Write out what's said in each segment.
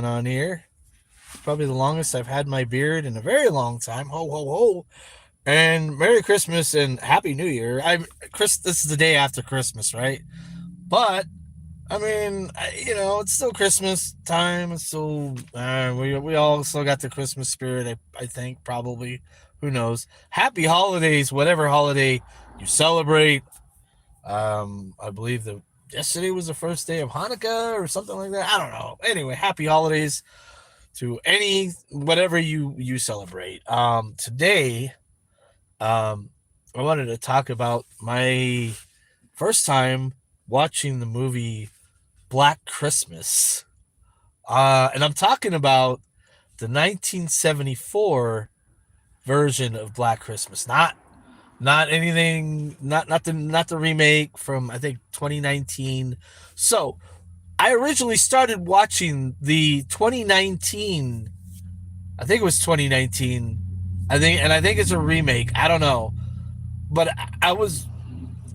on here. Probably the longest I've had my beard in a very long time. Ho ho ho! And Merry Christmas and Happy New Year. Chris. This is the day after Christmas, right? But it's still Christmas time. It's still we all still got the Christmas spirit. I think probably. Who knows? Happy holidays, whatever holiday you celebrate. I believe that yesterday was the first day of Hanukkah or something like that. I don't know. Anyway, happy holidays to any whatever you celebrate. Today, I wanted to talk about my first time watching the movie Black Christmas. And I'm talking about the 1974 version of Black Christmas, not anything, not the remake from I think 2019. So I originally started watching the 2019. I think it was 2019. I think it's a remake. I don't know, but I was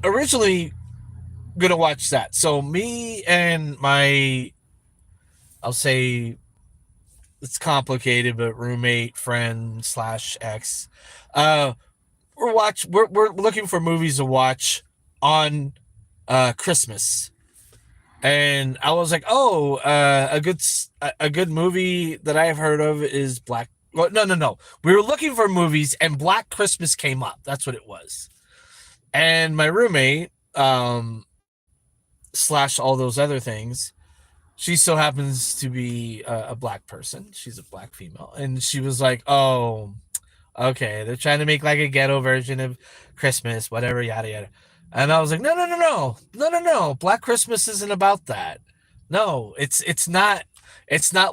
originally gonna watch that. So me and my, I'll say it's complicated, but roommate, friend slash ex, uh, we're looking for movies to watch on Christmas, and I was like, oh, a good movie that I have heard of is Black. Well, no. We were looking for movies, and Black Christmas came up. That's what it was. And my roommate, slash all those other things, she so happens to be a black person. She's a black female, and she was like, "Oh, okay, they're trying to make like a ghetto version of Christmas, whatever, yada yada." And I was like, no. Black Christmas isn't about that. No, it's not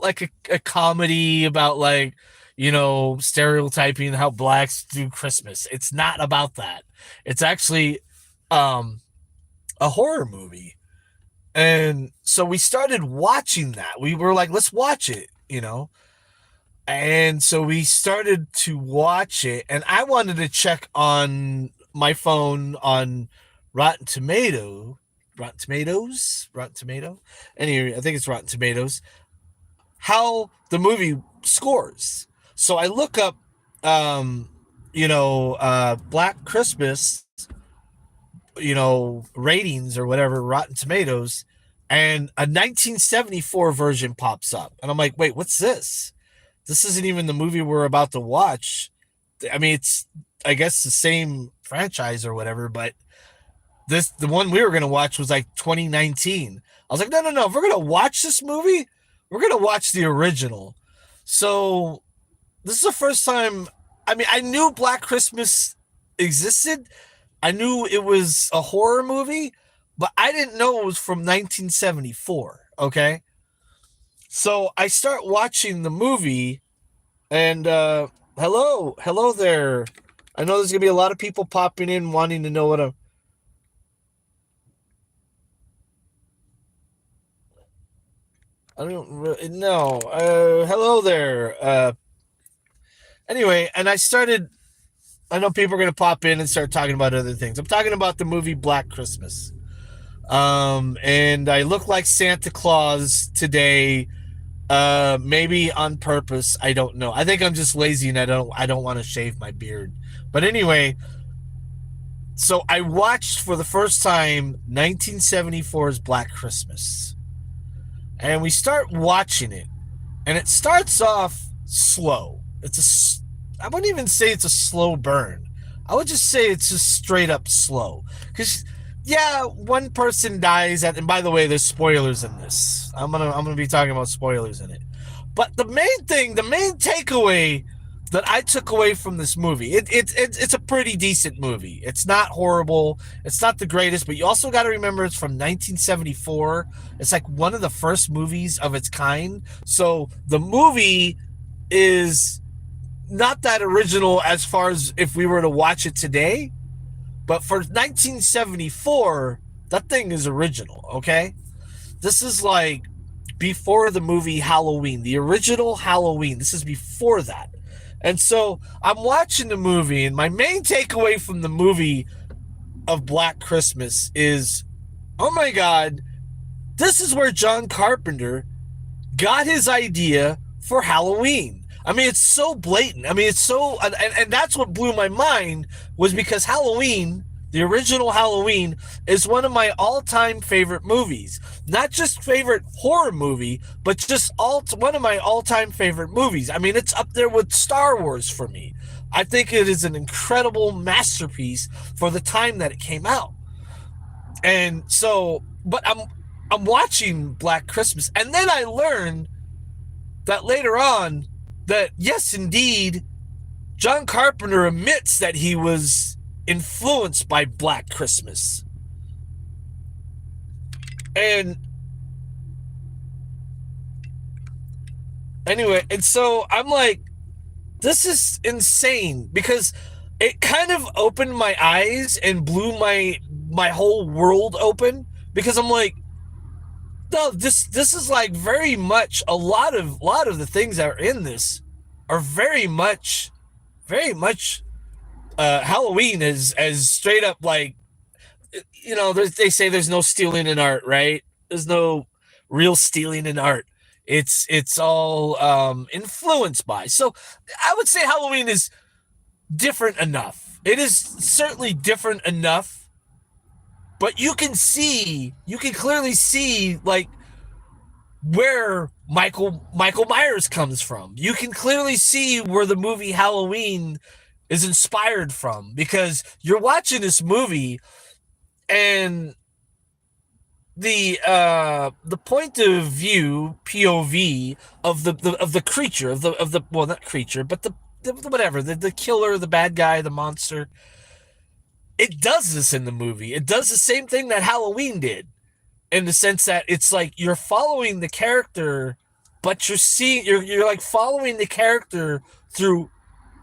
like a comedy about like stereotyping how blacks do Christmas. It's not about that. It's actually um a horror movie. And so we started watching that. We were like, let's watch it. And so we started to watch it, and I wanted to check on my phone on Rotten Tomato, Rotten Tomatoes, Rotten Tomato. Anyway, I think it's Rotten Tomatoes. How the movie scores. So I look up, Black Christmas, ratings or whatever, Rotten Tomatoes, and a 1974 version pops up, and I'm like, wait, what's this? This isn't even the movie we're about to watch. I mean, it's, I guess, the same franchise or whatever, but the one we were gonna watch was like 2019. I was like, no. If we're gonna watch this movie, we're gonna watch the original. So this is the first time. I mean, I knew Black Christmas existed. I knew it was a horror movie, but I didn't know it was from 1974. Okay, so I start watching the movie, and hello there. I know there's gonna be a lot of people popping in wanting to know what I'm. I don't really know. Hello there. Anyway, and I started. I know people are gonna pop in and start talking about other things. I'm talking about the movie Black Christmas. And I look like Santa Claus today. Maybe on purpose. I don't know. I think I'm just lazy and I don't want to shave my beard. But anyway, so I watched for the first time 1974's Black Christmas. And we start watching it, and it starts off slow. I wouldn't even say it's a slow burn. I would just say it's just straight up slow. Because yeah, one person dies and by the way, there's spoilers in this. I'm gonna be talking about spoilers in it. But the main takeaway that I took away from this movie, it's a pretty decent movie. It's not horrible. It's not the greatest, but you also got to remember it's from 1974. It's like one of the first movies of its kind. So the movie is not that original as far as if we were to watch it today, but for 1974, that thing is original, okay? This is like before the movie Halloween, the original Halloween. This is before that. And so I'm watching the movie, and my main takeaway from the movie of Black Christmas is, oh my God, this is where John Carpenter got his idea for Halloween. I mean, it's so blatant. I mean, it's so, and that's what blew my mind, was because Halloween, the original Halloween, is one of my all-time favorite movies. Not just favorite horror movie, but just one of my all-time favorite movies. I mean, it's up there with Star Wars for me. I think it is an incredible masterpiece for the time that it came out. And so, but I'm watching Black Christmas, and then I learned that later on that yes, indeed, John Carpenter admits that he was influenced by Black Christmas. And anyway, and so I'm like, this is insane, because it kind of opened my eyes and blew my whole world open, because I'm like, no, this is like very much a lot of the things that are in this are very much Halloween as straight up, like, you know, they say there's no stealing in art, right? There's no real stealing in art. It's all influenced by. So I would say Halloween is different enough. It is certainly different enough, but you can clearly see, like, where Michael Myers comes from. You can clearly see where the movie Halloween is inspired from, because you're watching this movie and the point of view, POV, of the creature, of the well, not creature, but the whatever, the killer, the bad guy, the monster. It does this in the movie. It does the same thing that Halloween did, in the sense that it's like you're following the character, but you're like following the character through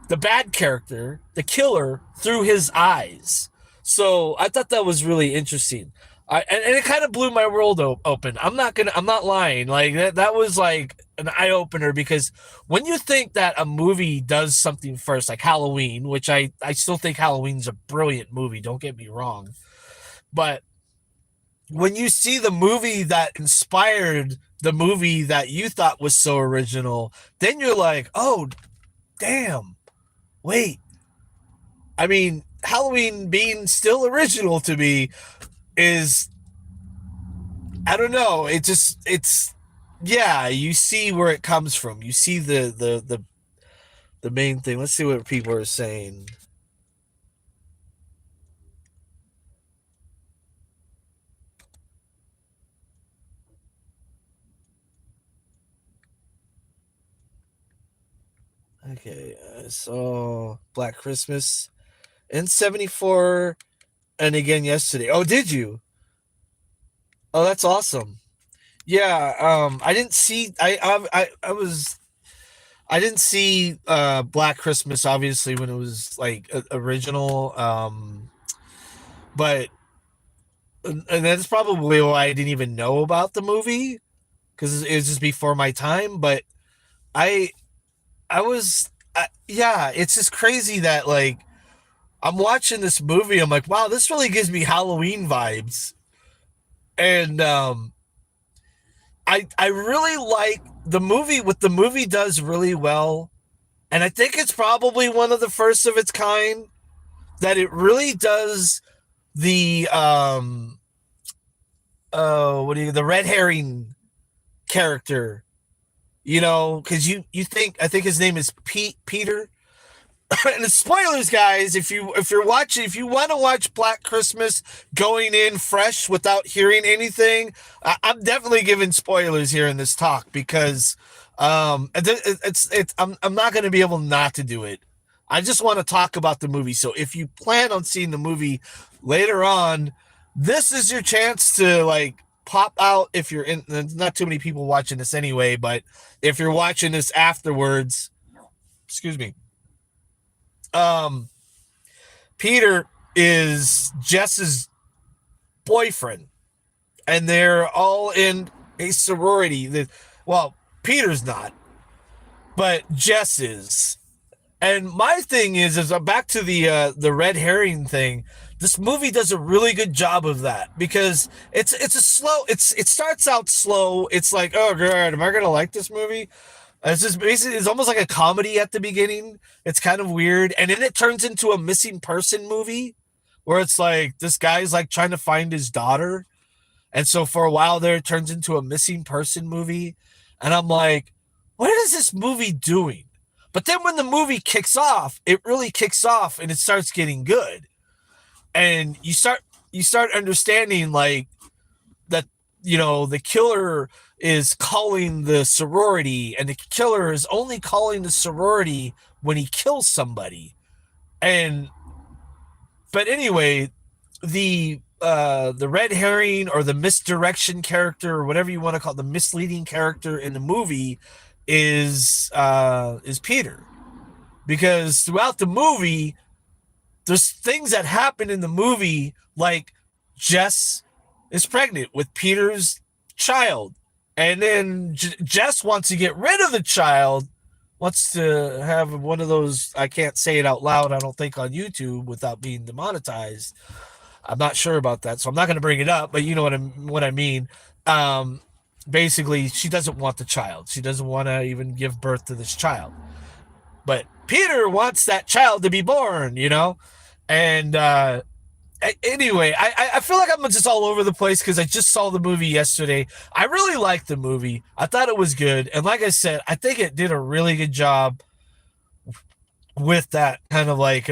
the bad character, the killer, through his eyes. So I thought that was really interesting. And it kind of blew my world open. I'm not lying. Like that was like an eye opener, because when you think that a movie does something first, like Halloween, which I still think Halloween's a brilliant movie, don't get me wrong, but when you see the movie that inspired the movie that you thought was so original, then you're like, oh, damn, wait. I mean, Halloween being still original to me is, I don't know. Yeah, you see where it comes from. You see the main thing. Let's see what people are saying. Okay, so Black Christmas in 74 and again yesterday. Oh, did you? Oh, that's awesome. Yeah, I didn't see I didn't see Black Christmas, obviously, when it was like original, but and that's probably why I didn't even know about the movie, because it was just before my time. But I yeah, it's just crazy that, like, I'm watching this movie, I'm like, wow, this really gives me Halloween vibes. And I really like the movie. What the movie does really well, and I think it's probably one of the first of its kind, that it really does the the red herring character, you know, because you think, I think his name is Peter. And spoilers, guys, if you want to watch Black Christmas going in fresh without hearing anything, I'm definitely giving spoilers here in this talk, because I'm not going to be able not to do it. I just want to talk about the movie. So if you plan on seeing the movie later on, this is your chance to, like, pop out. If you're in, there's not too many people watching this anyway, but if you're watching this afterwards, excuse me. Peter is Jess's boyfriend, and they're all in a sorority. Well, Peter's not, but Jess is. And my thing is back to the red herring thing. this movie does a really good job of that because it starts out slow. It's like, oh god, am I gonna like this movie? It's just basically, it's almost like a comedy at the beginning. It's kind of weird, and then it turns into a missing person movie where it's like this guy's like trying to find his daughter, and so for a while there, it turns into a missing person movie, and I'm like, what is this movie doing? But then when the movie kicks off, it really kicks off, and it starts getting good, and you start understanding like that, the killer is calling the sorority, and the killer is only calling the sorority when he kills somebody. And but anyway, the red herring or the misdirection character or whatever you want to call it, the misleading character in the movie is Peter, because throughout the movie there's things that happen in the movie, like Jess is pregnant with Peter's child, and then Jess wants to get rid of the child, wants to have one of those, I can't say it out loud, I don't think, on YouTube without being demonetized. I'm not sure about that, so I'm not going to bring it up, but you know what I mean. Um, Basically, she doesn't want the child. She doesn't want to even give birth to this child. But Peter wants that child to be born, And anyway, I feel like I'm just all over the place because I just saw the movie yesterday. I really liked the movie. I thought it was good. And like I said, I think it did a really good job with that kind of like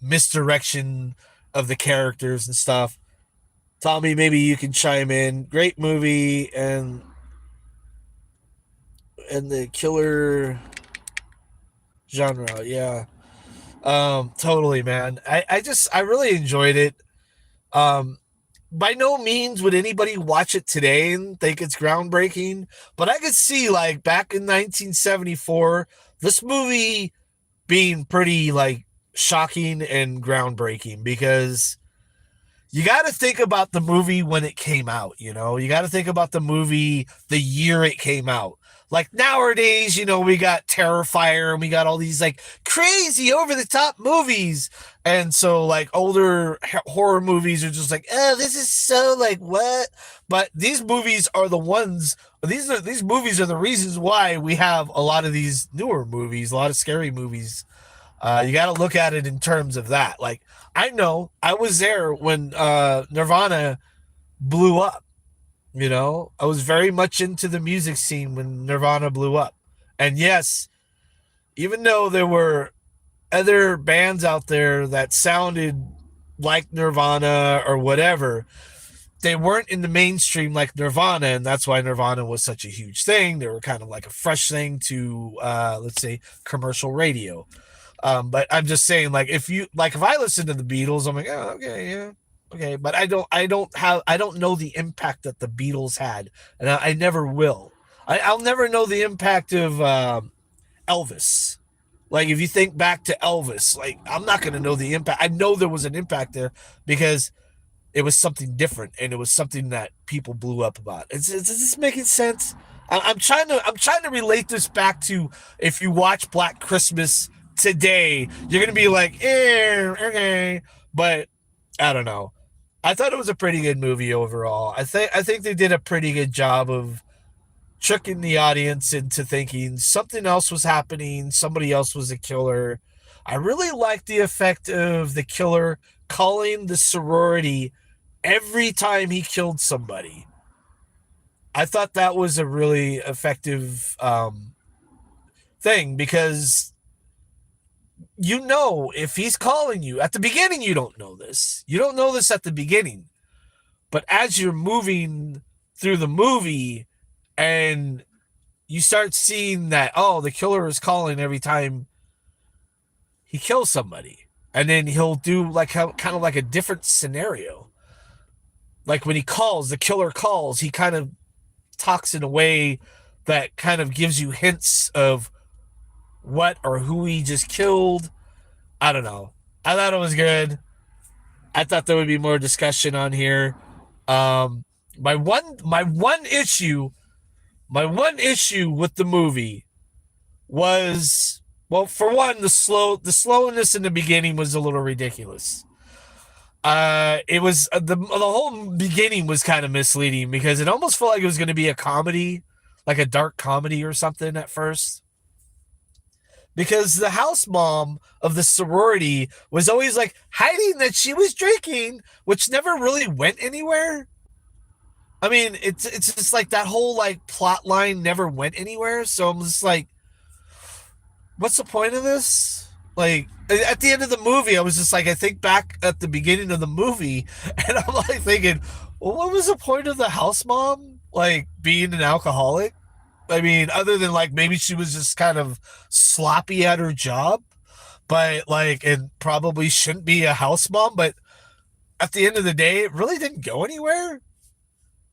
misdirection of the characters and stuff. Tommy, maybe you can chime in. Great movie, and the killer genre, yeah. Totally, man. I really enjoyed it. By no means would anybody watch it today and think it's groundbreaking, but I could see like back in 1974, this movie being pretty like shocking and groundbreaking because you got to think about the movie when it came out, you got to think about the movie, the year it came out. Like nowadays, we got Terrifier and we got all these like crazy over the top movies. And so like older horror movies are just like, oh, this is so like what? But these movies are the ones, these movies are the reasons why we have a lot of these newer movies, a lot of scary movies. You got to look at it in terms of that. Like, I know I was there when Nirvana blew up. I was very much into the music scene when Nirvana blew up. And yes, even though there were other bands out there that sounded like Nirvana or whatever, they weren't in the mainstream like Nirvana, and that's why Nirvana was such a huge thing. They were kind of like a fresh thing to, let's say, commercial radio. But I'm just saying, like, if I listen to the Beatles, I'm like, oh, okay, yeah. Okay, but I don't know the impact that the Beatles had, and I never will. I'll never know the impact of Elvis. Like, if you think back to Elvis, like, I'm not going to know the impact. I know there was an impact there because it was something different, and it was something that people blew up about. Is this making sense? I'm trying to relate this back to if you watch Black Christmas today, you're going to be like, okay, but I don't know. I thought it was a pretty good movie overall. I think they did a pretty good job of tricking the audience into thinking something else was happening, somebody else was a killer. I really liked the effect of the killer calling the sorority every time he killed somebody. I thought that was a really effective thing because if he's calling you at the beginning, you don't know this. You don't know this at the beginning. But as you're moving through the movie and you start seeing that, oh, the killer is calling every time he kills somebody. And then he'll do like kind of like a different scenario. Like when he calls, the killer calls, he kind of talks in a way that kind of gives you hints of what or who he just killed. I don't know. I thought it was good. I thought there would be more discussion on here. My one issue with the movie was, well, for one, the slowness in the beginning was a little ridiculous. It was the whole beginning was kind of misleading because it almost felt like it was going to be a comedy, like a dark comedy or something at first. Because the house mom of the sorority was always like hiding that she was drinking, which never really went anywhere. I mean, it's just like that whole like plot line never went anywhere. So I'm just like, what's the point of this? Like at the end of the movie, I was just like, I think back at the beginning of the movie, and I'm like thinking, well, what was the point of the house mom like being an alcoholic? I mean, other than like maybe she was just kind of sloppy at her job, but like, and probably shouldn't be a house mom. But at the end of the day, it really didn't go anywhere.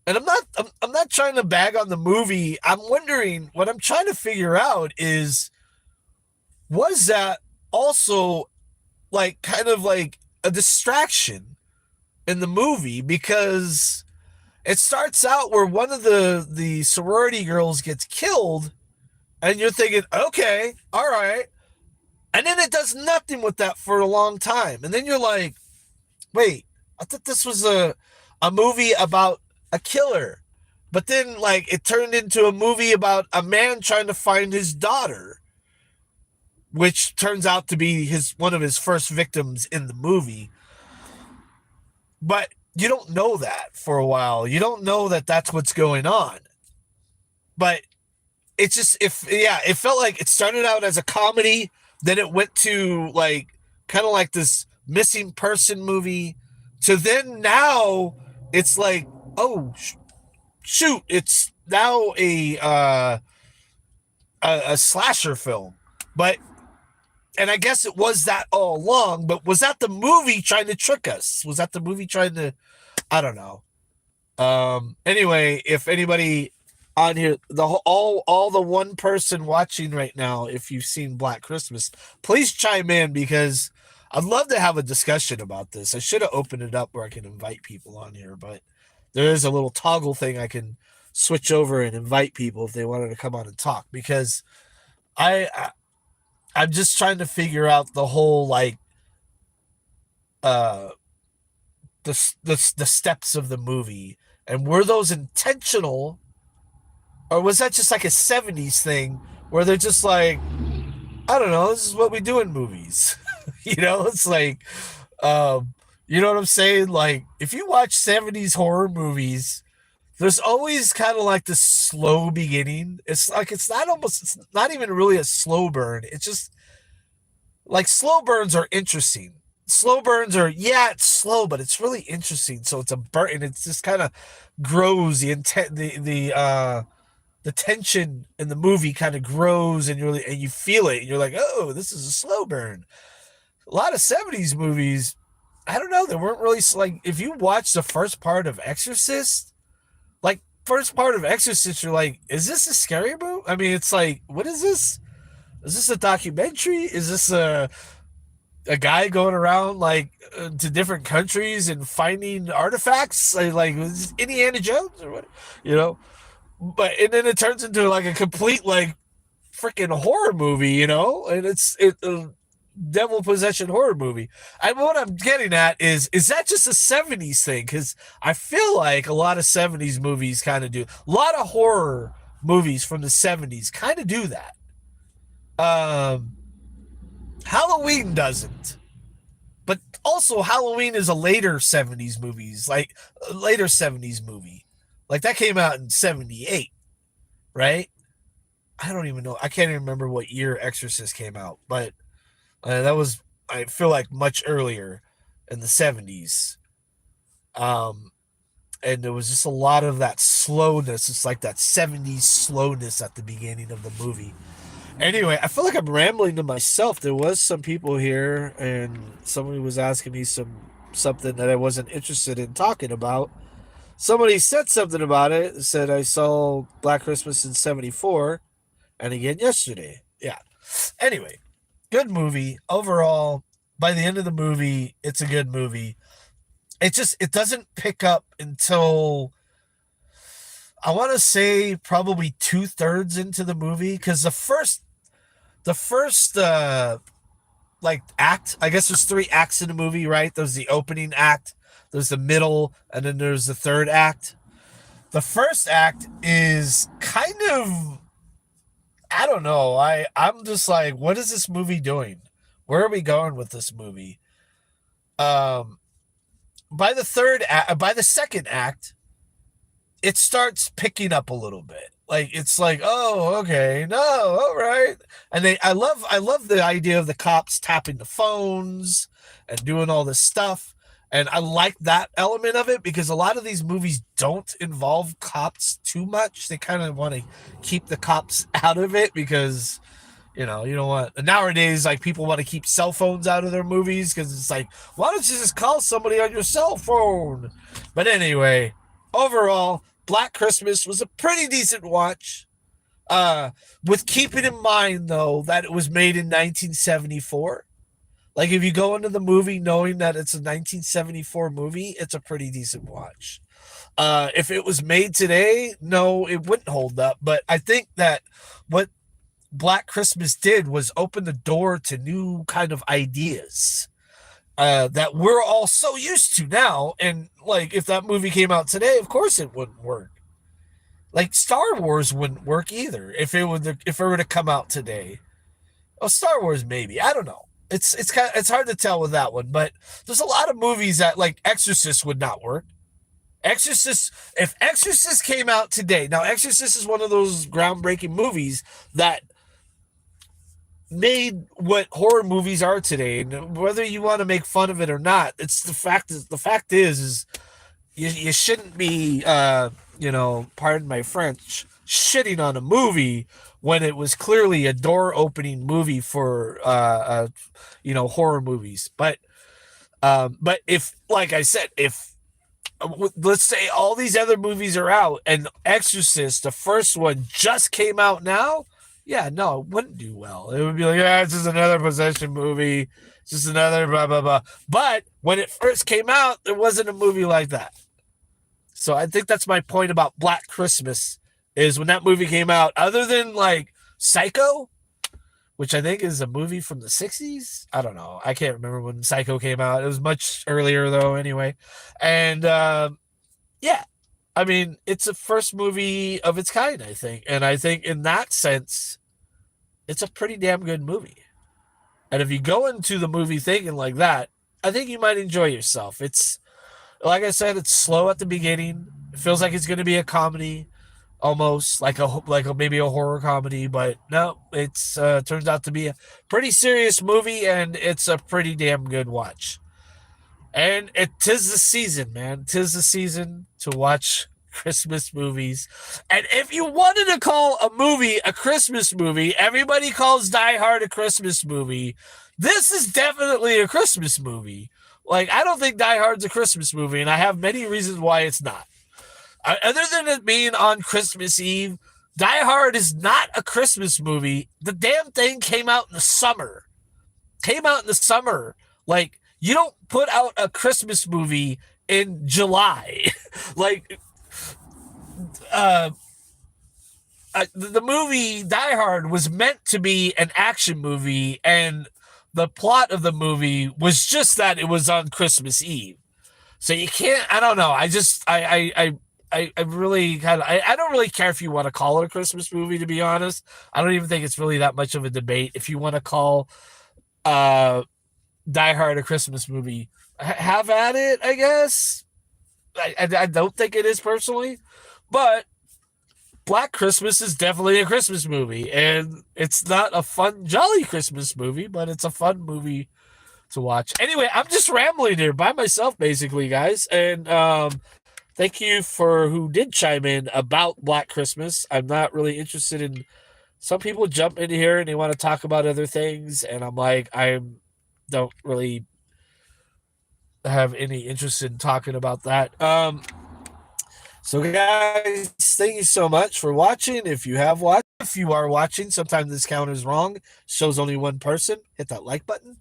And I'm not trying to bag on the movie. I'm wondering what I'm trying to figure out is was that also like kind of like a distraction in the movie because it starts out where one of the sorority girls gets killed and you're thinking, okay, all right. And then it does nothing with that for a long time. And then you're like, wait, I thought this was a movie about a killer. But then like it turned into a movie about a man trying to find his daughter, which turns out to be his one of his first victims in the movie. But you don't know that for a while. You don't know that that's what's going on. But it's just if yeah, it felt like it started out as a comedy, then it went to like kind of like this missing person movie, to then now it's like oh shoot, it's now a slasher film. But and I guess it was that all along. But was that the movie trying to trick us? Was that the movie trying to? I don't know. Anyway, if anybody on here, all the one person watching right now, if you've seen Black Christmas, please chime in because I'd love to have a discussion about this. I should have opened it up where I can invite people on here, but there is a little toggle thing I can switch over and invite people if they wanted to come on and talk because I I'm just trying to figure out the whole like uh the steps of the movie and were those intentional or was that just like a 70s thing where they're just like I don't know, this is what we do in movies. It's like you know what I'm saying? Like if you watch 70s horror movies, there's always kind of like this slow beginning. It's like it's not even really a slow burn. It's just like slow burns are interesting. Slow burns are yeah, it's slow, but it's really interesting. So it's a burn, and it's just kind of grows the intent, the tension in the movie kind of grows, and you feel it. And you're like, oh, this is a slow burn. A lot of '70s movies, I don't know, they weren't really like if you watch the first part of Exorcist, like first part of Exorcist, you're like, is this a scary movie? I mean, it's like, what is this? Is this a documentary? Is this a guy going around like to different countries and finding artifacts like is this Indiana Jones or what you know but and then it turns into like a complete like freaking horror movie, and it's a devil possession horror movie. What I'm getting at is that just a 70s thing because I feel like a lot of 70s movies kind of do a lot of horror movies from the 70s kind of do that. um Halloween doesn't. But also Halloween is a later 70s movies, like a later 70s movie. Like that came out in 78, right? I don't even know. I can't even remember what year Exorcist came out, but that was I feel like much earlier in the 70s. Um and there was just a lot of that slowness. It's like that 70s slowness at the beginning of the movie. Anyway, I feel like I'm rambling to myself. There was some people here, and somebody was asking me something that I wasn't interested in talking about. Somebody said something about it. Said I saw Black Christmas in '74, and again yesterday. Yeah. Anyway, good movie overall. By the end of the movie, it's a good movie. It doesn't pick up until I want to say probably 2/3 into the movie because the first like act. I guess there's three acts in the movie, right? There's the opening act, there's the middle, and then there's the third act. The first act is kind of, I don't know. I'm just like, what is this movie doing? Where are we going with this movie? Um, by the second act, it starts picking up a little bit. Like it's like, oh, okay, no, all right. And I love the idea of the cops tapping the phones and doing all this stuff. And I like that element of it because a lot of these movies don't involve cops too much. They kind of want to keep the cops out of it because you don't want nowadays like people want to keep cell phones out of their movies because it's like, why don't you just call somebody on your cell phone? But anyway, overall, Black Christmas was a pretty decent watch. With keeping in mind though that it was made in 1974. Like if you go into the movie knowing that it's a 1974 movie, it's a pretty decent watch. If it was made today, no, it wouldn't hold up. But I think that what Black Christmas did was open the door to new kind of ideas that we're all so used to now. And like, if that movie came out today, of course it wouldn't work. Like Star Wars wouldn't work either if it were to come out today. Oh, Star Wars maybe. I don't know. It's hard to tell with that one, but there's a lot of movies that like Exorcist would not work. If Exorcist came out today, now Exorcist is one of those groundbreaking movies that made what horror movies are today. And whether you want to make fun of it or not, it's the fact is you shouldn't be pardon my French, shitting on a movie when it was clearly a door opening movie for horror movies. But if, like I said, if let's say all these other movies are out and Exorcist, the first one, just came out now, yeah, no, it wouldn't do well. It would be like, yeah, it's just another possession movie. It's just another blah, blah, blah. But when it first came out, there wasn't a movie like that. So I think that's my point about Black Christmas is when that movie came out, other than like Psycho, which I think is a movie from the 60s. I don't know. I can't remember when Psycho came out. It was much earlier though anyway. And yeah, I mean, it's a first movie of its kind, I think. And I think in that sense, it's a pretty damn good movie. And if you go into the movie thinking like that, I think you might enjoy yourself. It's, like I said, it's slow at the beginning. It feels like it's going to be a comedy, almost like maybe a horror comedy, but no, it's turns out to be a pretty serious movie, and it's a pretty damn good watch. And tis the season, man. Tis the season to watch Christmas movies. And if you wanted to call a movie a Christmas movie, everybody calls Die Hard a Christmas movie. This is definitely a Christmas movie. Like, I don't think Die Hard's a Christmas movie, and I have many reasons why it's not. Other than it being on Christmas Eve, Die Hard is not a Christmas movie. The damn thing came out in the summer. Like, you don't put out a Christmas movie in July. Like, the movie Die Hard was meant to be an action movie, and the plot of the movie was just that it was on Christmas Eve. So you can't, I don't know. I really I don't really care if you want to call it a Christmas movie, to be honest. I don't even think it's really that much of a debate. If you want to call Die Hard a Christmas movie, have at it, I guess. I don't think it is personally, but Black Christmas is definitely a Christmas movie, and it's not a fun, jolly Christmas movie, but it's a fun movie to watch. Anyway, I'm just rambling here by myself, basically, guys, and thank you for who did chime in about Black Christmas. I'm not really interested in, some people jump in here and they want to talk about other things, and I'm like, I don't really have any interest in talking about that. So guys, thank you so much for watching. If you are watching, sometimes this count is wrong. Shows only one person. Hit that like button.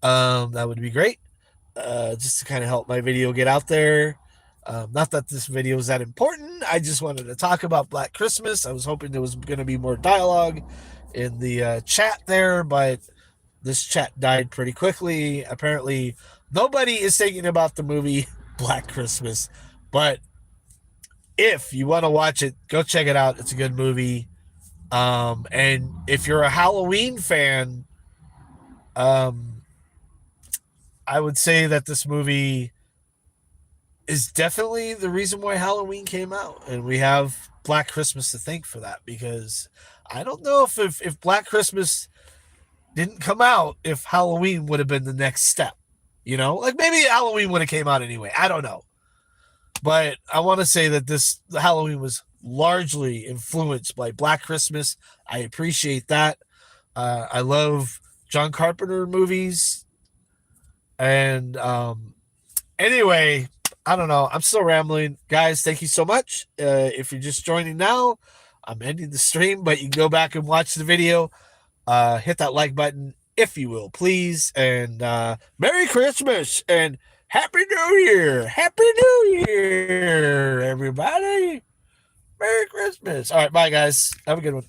That would be great. Just to kind of help my video get out there. Not that this video is that important. I just wanted to talk about Black Christmas. I was hoping there was going to be more dialogue in the chat there, but this chat died pretty quickly. Apparently, nobody is thinking about the movie Black Christmas, but if you want to watch it, go check it out. It's a good movie. And if you're a Halloween fan, um, I would say that this movie is definitely the reason why Halloween came out, and we have Black Christmas to thank for that. Because I don't know if Black Christmas didn't come out, if Halloween would have been the next step. You know, like maybe Halloween would have came out anyway. I don't know, but I want to say that this Halloween was largely influenced by Black Christmas. I appreciate that. I love John Carpenter movies, and anyway, I don't know. I'm still rambling, guys. Thank you so much. If you're just joining now, I'm ending the stream, but you can go back and watch the video. Hit that like button if you will, please. And Merry Christmas and Happy New Year. Happy New Year, everybody. Merry Christmas. All right, bye, guys. Have a good one.